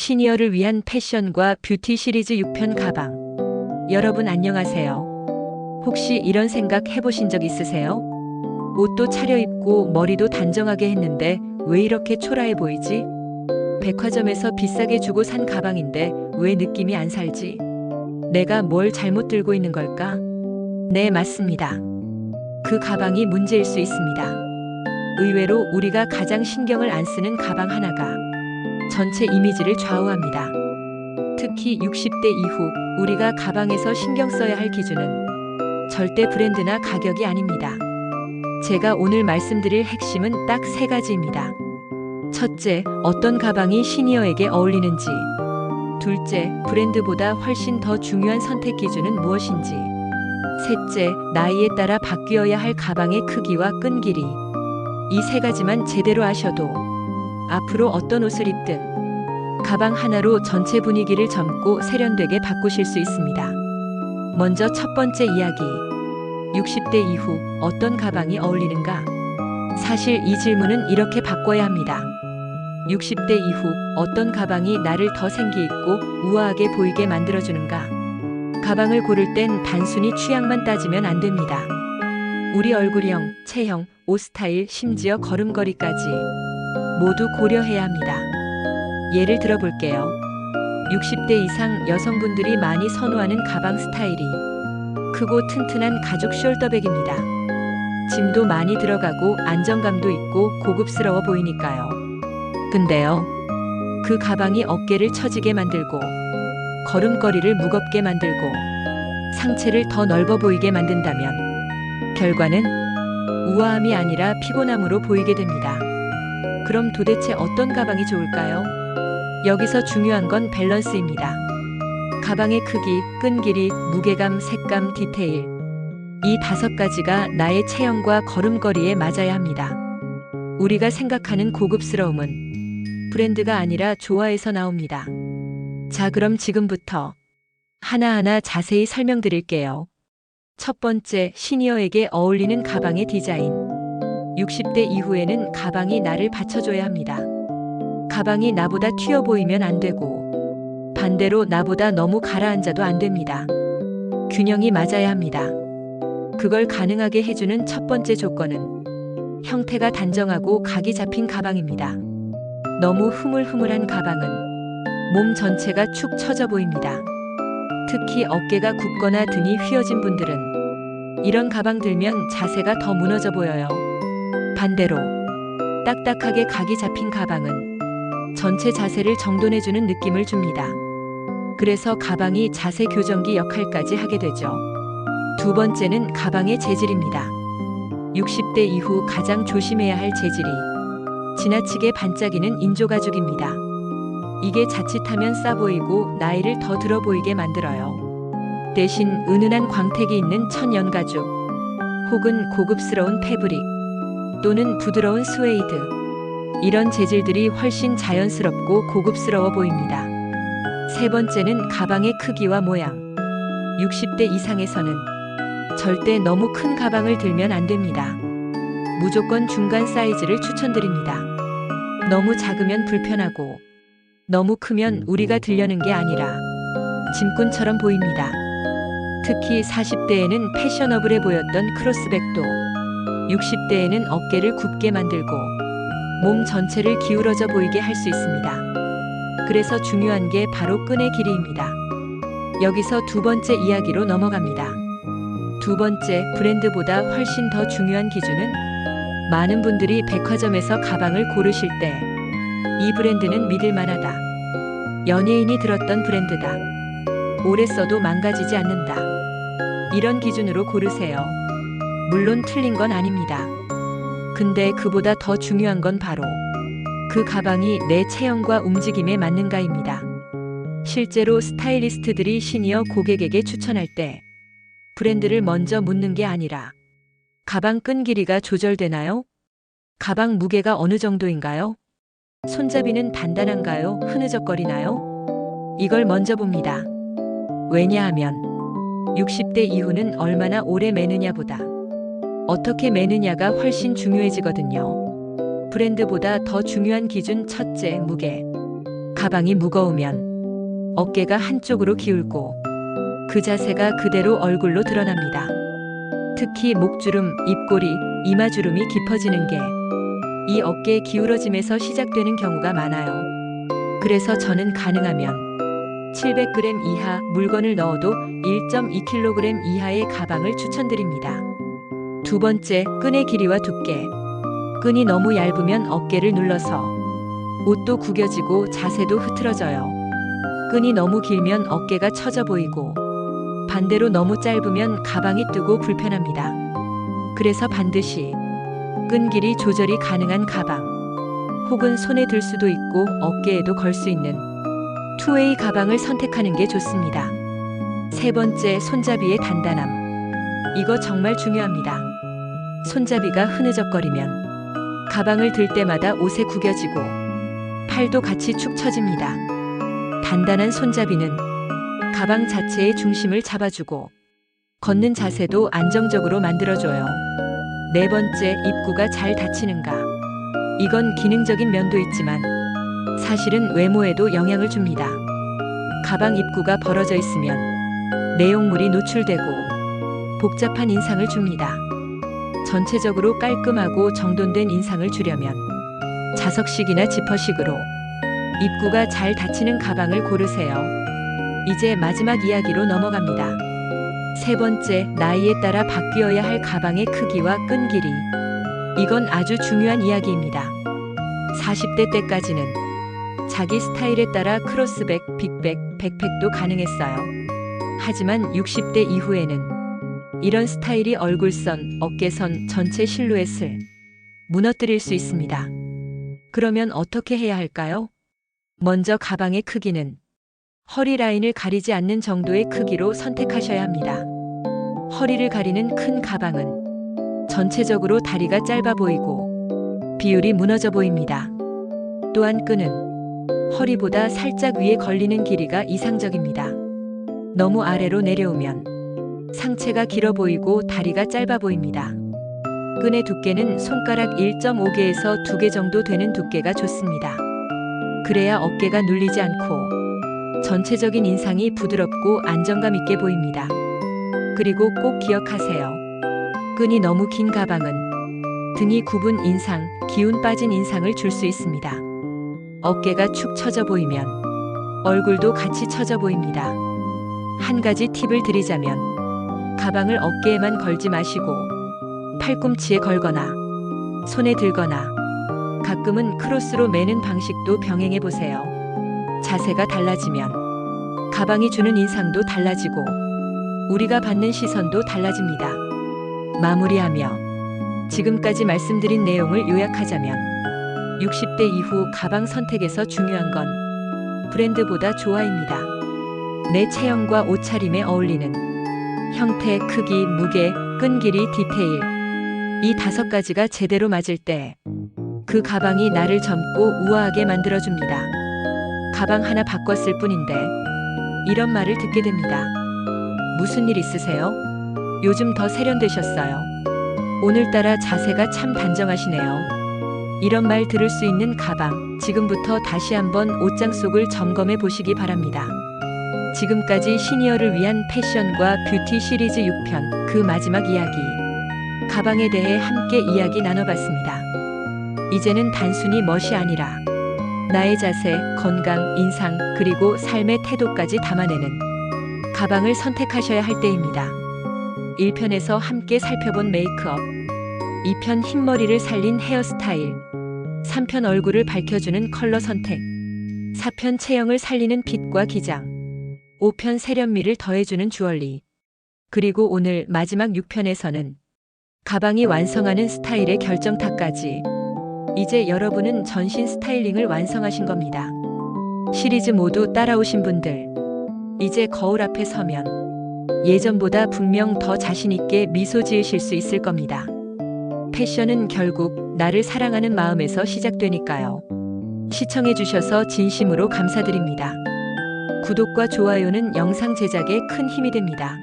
시니어를 위한 패션과 뷰티 시리즈 6편 가방. 여러분 안녕하세요. 혹시 이런 생각 해보신 적 있으세요? 옷도 차려입고 머리도 단정하게 했는데 왜 이렇게 초라해 보이지? 백화점에서 비싸게 주고 산 가방인데 왜 느낌이 안 살지? 내가 뭘 잘못 들고 있는 걸까? 네, 맞습니다. 그 가방이 문제일 수 있습니다. 의외로 우리가 가장 신경을 안 쓰는 가방 하나가 전체 이미지를 좌우합니다. 특히 60대 이후 우리가 가방에서 신경 써야 할 기준은 절대 브랜드나 가격이 아닙니다. 제가 오늘 말씀드릴 핵심은 딱 3가지입니다. 첫째, 어떤 가방이 시니어에게 어울리는지. 둘째, 브랜드보다 훨씬 더 중요한 선택 기준은 무엇인지. 셋째, 나이에 따라 바뀌어야 할 가방의 크기와 끈 길이. 이 3가지만 제대로 아셔도 앞으로 어떤 옷을 입든 가방 하나로 전체 분위기를 젊고 세련되게 바꾸실 수 있습니다. 먼저 첫 번째 이야기. 60대 이후 어떤 가방이 어울리는가? 사실 이 질문은 이렇게 바꿔야 합니다. 60대 이후 어떤 가방이 나를 더 생기 있고 우아하게 보이게 만들어주는가? 가방을 고를 땐 단순히 취향만 따지면 안 됩니다. 우리 얼굴형, 체형, 옷 스타일, 심지어 걸음걸이까지 모두 고려해야 합니다. 예를 들어볼게요. 60대 이상 여성분들이 많이 선호하는 가방 스타일이 크고 튼튼한 가죽 숄더백입니다. 짐도 많이 들어가고 안정감도 있고 고급스러워 보이니까요. 근데요, 그 가방이 어깨를 처지게 만들고 걸음걸이를 무겁게 만들고 상체를 더 넓어 보이게 만든다면 결과는 우아함이 아니라 피곤함으로 보이게 됩니다. 그럼 도대체 어떤 가방이 좋을까요? 여기서 중요한 건 밸런스입니다. 가방의 크기, 끈 길이, 무게감, 색감, 디테일. 이 5가지가 나의 체형과 걸음걸이에 맞아야 합니다. 우리가 생각하는 고급스러움은 브랜드가 아니라 조화에서 나옵니다. 자, 그럼 지금부터 하나하나 자세히 설명드릴게요. 첫 번째, 시니어에게 어울리는 가방의 디자인. 60대 이후에는 가방이 나를 받쳐줘야 합니다. 가방이 나보다 튀어 보이면 안 되고 반대로 나보다 너무 가라앉아도 안 됩니다. 균형이 맞아야 합니다. 그걸 가능하게 해주는 첫 번째 조건은 형태가 단정하고 각이 잡힌 가방입니다. 너무 흐물흐물한 가방은 몸 전체가 축 처져 보입니다. 특히 어깨가 굽거나 등이 휘어진 분들은 이런 가방 들면 자세가 더 무너져 보여요. 반대로 딱딱하게 각이 잡힌 가방은 전체 자세를 정돈해주는 느낌을 줍니다. 그래서 가방이 자세 교정기 역할까지 하게 되죠. 두 번째는 가방의 재질입니다. 60대 이후 가장 조심해야 할 재질이 지나치게 반짝이는 인조가죽입니다. 이게 자칫하면 싸 보이고 나이를 더 들어 보이게 만들어요. 대신 은은한 광택이 있는 천연가죽 혹은 고급스러운 패브릭 또는 부드러운 스웨이드, 이런 재질들이 훨씬 자연스럽고 고급스러워 보입니다. 세 번째는 가방의 크기와 모양. 60대 이상에서는 절대 너무 큰 가방을 들면 안 됩니다. 무조건 중간 사이즈를 추천드립니다. 너무 작으면 불편하고 너무 크면 우리가 들려는 게 아니라 짐꾼처럼 보입니다. 특히 40대에는 패셔너블해 보였던 크로스백도 60대에는 어깨를 굽게 만들고 몸 전체를 기울어져 보이게 할 수 있습니다. 그래서 중요한 게 바로 끈의 길이입니다. 여기서 두 번째 이야기로 넘어갑니다. 두 번째, 브랜드보다 훨씬 더 중요한 기준은 많은 분들이 백화점에서 가방을 고르실 때 이 브랜드는 믿을 만하다. 연예인이 들었던 브랜드다. 오래 써도 망가지지 않는다. 이런 기준으로 고르세요. 물론 틀린 건 아닙니다. 근데 그보다 더 중요한 건 바로 그 가방이 내 체형과 움직임에 맞는가입니다. 실제로 스타일리스트들이 시니어 고객에게 추천할 때 브랜드를 먼저 묻는 게 아니라 가방 끈 길이가 조절되나요? 가방 무게가 어느 정도인가요? 손잡이는 단단한가요? 흐느적거리나요? 이걸 먼저 봅니다. 왜냐하면 60대 이후는 얼마나 오래 매느냐보다 어떻게 매느냐가 훨씬 중요해지거든요. 브랜드보다 더 중요한 기준, 첫째, 무게. 가방이 무거우면 어깨가 한쪽으로 기울고 그 자세가 그대로 얼굴로 드러납니다. 특히 목주름, 입꼬리, 이마주름이 깊어지는 게 이 어깨 기울어짐에서 시작되는 경우가 많아요. 그래서 저는 가능하면 700g 이하 물건을 넣어도 1.2kg 이하의 가방을 추천드립니다. 두 번째, 끈의 길이와 두께. 끈이 너무 얇으면 어깨를 눌러서 옷도 구겨지고 자세도 흐트러져요. 끈이 너무 길면 어깨가 처져 보이고 반대로 너무 짧으면 가방이 뜨고 불편합니다. 그래서 반드시 끈 길이 조절이 가능한 가방, 혹은 손에 들 수도 있고 어깨에도 걸 수 있는 투웨이 가방을 선택하는 게 좋습니다. 세 번째, 손잡이의 단단함. 이거 정말 중요합니다. 손잡이가 흐느적거리면 가방을 들 때마다 옷에 구겨지고 팔도 같이 축 처집니다. 단단한 손잡이는 가방 자체의 중심을 잡아주고 걷는 자세도 안정적으로 만들어줘요. 네 번째, 입구가 잘 닫히는가. 이건 기능적인 면도 있지만 사실은 외모에도 영향을 줍니다. 가방 입구가 벌어져 있으면 내용물이 노출되고 복잡한 인상을 줍니다. 전체적으로 깔끔하고 정돈된 인상을 주려면 자석식이나 지퍼식으로 입구가 잘 닫히는 가방을 고르세요. 이제 마지막 이야기로 넘어갑니다. 세 번째, 나이에 따라 바뀌어야 할 가방의 크기와 끈 길이. 이건 아주 중요한 이야기입니다. 40대 때까지는 자기 스타일에 따라 크로스백, 빅백, 백팩도 가능했어요. 하지만 60대 이후에는 이런 스타일이 얼굴선, 어깨선, 전체 실루엣을 무너뜨릴 수 있습니다. 그러면 어떻게 해야 할까요? 먼저 가방의 크기는 허리 라인을 가리지 않는 정도의 크기로 선택하셔야 합니다. 허리를 가리는 큰 가방은 전체적으로 다리가 짧아 보이고 비율이 무너져 보입니다. 또한 끈은 허리보다 살짝 위에 걸리는 길이가 이상적입니다. 너무 아래로 내려오면 상체가 길어 보이고 다리가 짧아 보입니다. 끈의 두께는 손가락 1.5개에서 2개 정도 되는 두께가 좋습니다. 그래야 어깨가 눌리지 않고 전체적인 인상이 부드럽고 안정감 있게 보입니다. 그리고 꼭 기억하세요. 끈이 너무 긴 가방은 등이 굽은 인상, 기운 빠진 인상을 줄 수 있습니다. 어깨가 축 처져 보이면 얼굴도 같이 처져 보입니다. 한 가지 팁을 드리자면 가방을 어깨에만 걸지 마시고 팔꿈치에 걸거나 손에 들거나 가끔은 크로스로 매는 방식도 병행해 보세요. 자세가 달라지면 가방이 주는 인상도 달라지고 우리가 받는 시선도 달라집니다. 마무리하며 지금까지 말씀드린 내용을 요약하자면 60대 이후 가방 선택에서 중요한 건 브랜드보다 조화입니다. 내 체형과 옷차림에 어울리는 형태, 크기, 무게, 끈 길이, 디테일. 이 5가지가 제대로 맞을 때 그 가방이 나를 젊고 우아하게 만들어줍니다. 가방 하나 바꿨을 뿐인데 이런 말을 듣게 됩니다. 무슨 일 있으세요? 요즘 더 세련되셨어요. 오늘따라 자세가 참 단정하시네요. 이런 말 들을 수 있는 가방, 지금부터 다시 한번 옷장 속을 점검해 보시기 바랍니다. 지금까지 시니어를 위한 패션과 뷰티 시리즈 6편, 그 마지막 이야기, 가방에 대해 함께 이야기 나눠봤습니다. 이제는 단순히 멋이 아니라 나의 자세, 건강, 인상, 그리고 삶의 태도까지 담아내는 가방을 선택하셔야 할 때입니다. 1편에서 함께 살펴본 메이크업, 2편 흰머리를 살린 헤어스타일, 3편 얼굴을 밝혀주는 컬러 선택, 4편 체형을 살리는 핏과 기장, 5편 세련미를 더해주는 주얼리, 그리고 오늘 마지막 6편에서는 가방이 완성하는 스타일의 결정타까지. 이제 여러분은 전신 스타일링을 완성하신 겁니다. 시리즈 모두 따라오신 분들, 이제 거울 앞에 서면 예전보다 분명 더 자신있게 미소 지으실 수 있을 겁니다. 패션은 결국 나를 사랑하는 마음에서 시작되니까요. 시청해주셔서 진심으로 감사드립니다. 구독과 좋아요는 영상 제작에 큰 힘이 됩니다.